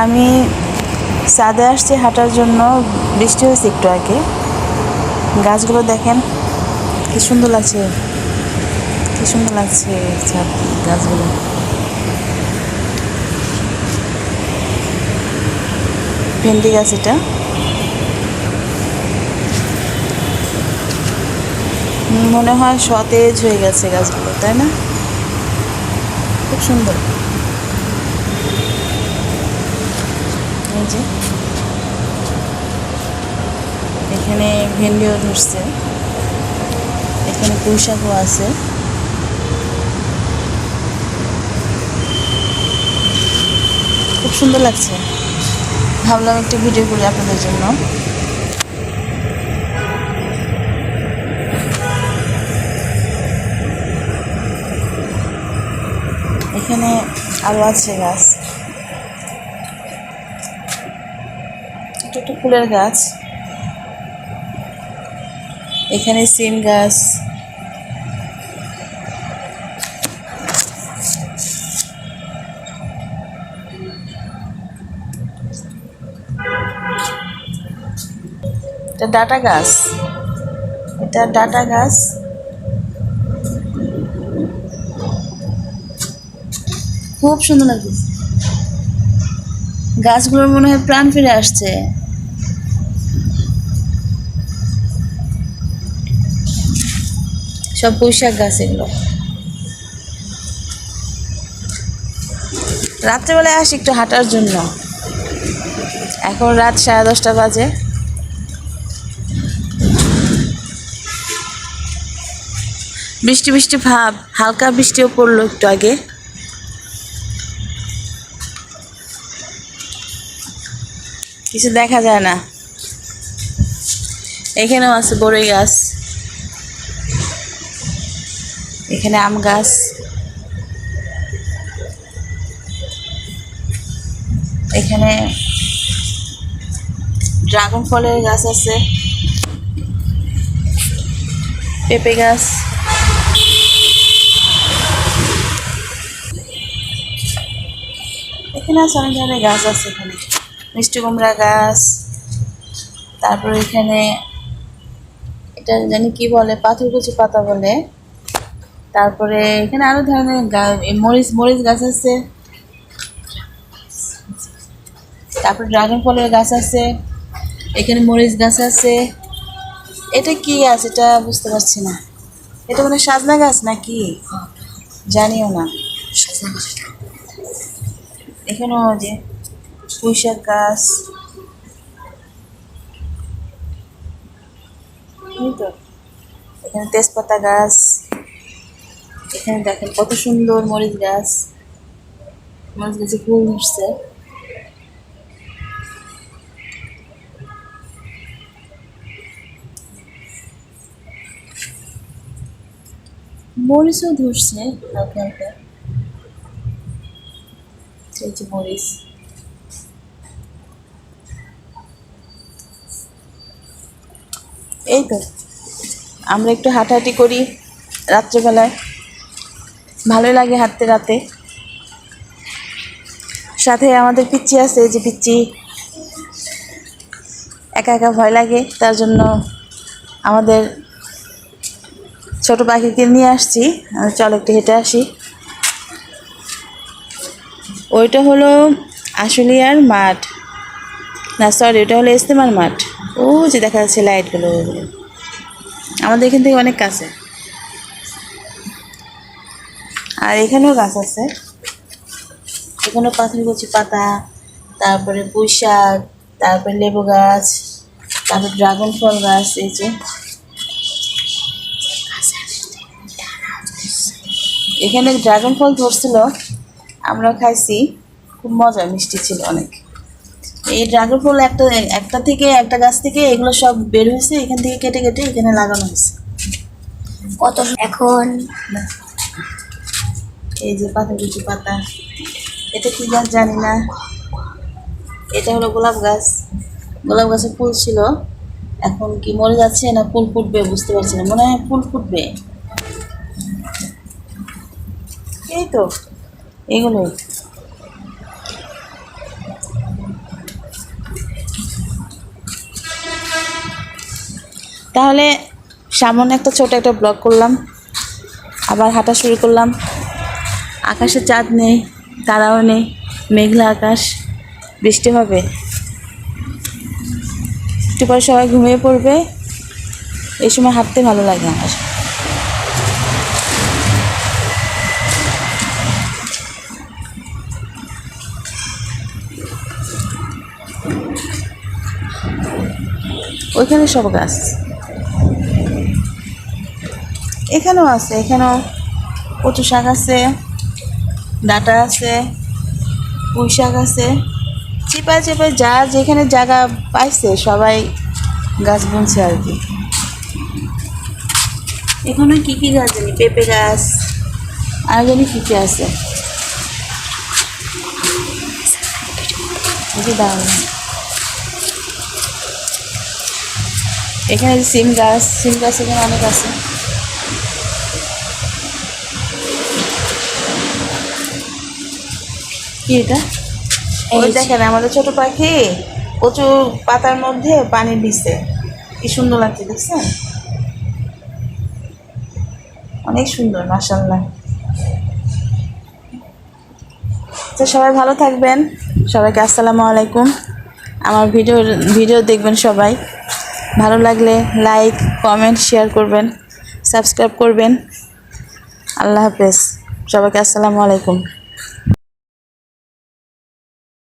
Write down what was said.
আমি ছাদে আসছি হাঁটার জন্য। বৃষ্টি হয়েছে একটু আগে। গাছগুলো দেখেন কি সুন্দর লাগছে, কি সুন্দর লাগছে গাছগুলো। ভেন্ডি গাছ, এটা মনে হয় সতেজ হয়ে গেছে গাছগুলো, তাই না? খুব সুন্দর। এই যে এখানে ভেন্ডিও ধরছে, এখানে পুঁই শাকও আছে। খুব সুন্দর লাগছে, ভাবলাম একটু ভিডিও করি আপনাদের জন্য। এখানে আরও আছে গাছ, একটু একটু ফুলের গাছ। এখানে সিম গাছ, এটা ডাটা গাছ, এটা ডাটা গাছ। খুব সুন্দর লাগছে, গাছগুলোর মনে হয় প্রাণ ফিরে আসছে। সব পুঁই শাক গাছ এগুলো। রাত্রেবেলায় আসি একটু হাঁটার জন্য। এখন রাত 10:30 বাজে। বৃষ্টি বৃষ্টি ভাব, হালকা বৃষ্টিও পড়লো একটু আগে। কিছু দেখা যায় না। এখানেও আছে বড়ই গাছ, এখানে আম গাছ, এখানে ড্রাগন ফলের গাছ আছে, পেঁপে গাছ। এখানে আছে অনেক ধরনের গাছ আছে। এখানে মিষ্টি কুমড়া গাছ, তারপরে এখানে এটা জানি কি বলে, পাথরকুচি পাতা বলে। তারপরে এখানে আরো ধরনের মরিচ মরিচ গাছ আছে। তারপরে ড্রাগন ফলের গাছ আছে, এখানে মরিচ গাছ আছে। এটা কি গাছ এটা বুঝতে পারছি না। এটা মানে সাজনা গাছ নাকি জানিও না। এখানেও যে পুঁই শাক গাছ, এই তো এখানে তেজপাতা গাছ। এখানে দেখেন কত সুন্দর মরিচ গাছ, মরিচ গাছে ফুল ধরছে। মরিচও ধরছে হালকা হালকা, এই যে মরিচ। এই তো আমরা একটু হাঁটাহাঁটি করি রাত্রেবেলায়, ভালোই লাগে হাঁটতে রাতে। সাথে আমাদের পিচ্চি আছে, এই যে পিচ্চি একা একা ভয় লাগে, তার জন্য আমাদের ছোট পাখিকে নিয়ে আসছি। চল একটু হেঁটে আসি। ওইটা হলো আশুলিয়ার মাঠ, না সরি, ওটা হলো ইস্তেমার মাঠ। ও যে দেখা যাচ্ছে লাইটগুলো, ওগুলো আমাদের এখান থেকে অনেক কাছে। আর এখানেও গাছ আছে, এখানেও পাথরকুচি পাতা, তারপরে পুঁই শাক, তারপরে লেবু গাছ, তারপর ড্রাগন ফল গাছ। এই যে এখানে ড্রাগন ফল ধরছিল, আমরা খাইছি, খুব মজা, মিষ্টি ছিল অনেক। এই ড্রাগন ফল একটা একটা থেকে একটা গাছ থেকে এগুলো সব বের হয়েছে, এখান থেকে কেটে কেটে এখানে লাগানো হয়েছে। কত এখন এই যে পাতাকুচি পাতা, এটা কি গাছ জানি না। এটা হলো গোলাপ গাছ, গোলাপ গাছে ফুল ছিল, এখন কি মরে যাচ্ছে না ফুল ফুটবে বুঝতে পারছি না, মনে হয় ফুল ফুটবে। এই তো এগুলোই। তাহলে সামনে একটা ছোট একটা ব্লগ করলাম, আবার হাঁটা শুরু করলাম। আকাশে চাঁদ নেই, তারাও নেই, মেঘলা আকাশ, বৃষ্টি হবে। একটু পরে সবাই ঘুমিয়ে পড়বে, এই সময় হাঁটতে ভালো লাগে আমার। ওইখানে সব গাছ, এখানেও আছে, এখানেও কচু শাক আছে, ডাঁটা আছে, পুঁই শাক আছে। চিপায় চিপায় যা যেখানে জায়গা পাইছে সবাই গাছ বুনছে আর কি। এখানে কি কি গাছ জানি, পেঁপে গাছ আর জানি কী কী আছে। দাঁড়ান, এখানে সিম গাছ এখানে অনেক আছে। কি এটা? ওই দেখেন আমাদের ছোট পাখি কচু পাতার মধ্যে পানি দিছে, কি সুন্দর লাগছে দেখছেন? অনেক সুন্দর, মাশাআল্লাহ। তো সবাই ভালো থাকবেন, সবাইকে আসসালামু আলাইকুম। আমার ভিডিও দেখবেন সবাই, ভালো লাগলে লাইক কমেন্ট শেয়ার করবেন, সাবস্ক্রাইব করবেন। আল্লাহ হাফেজ, সবাইকে আসসালামু আলাইকুম।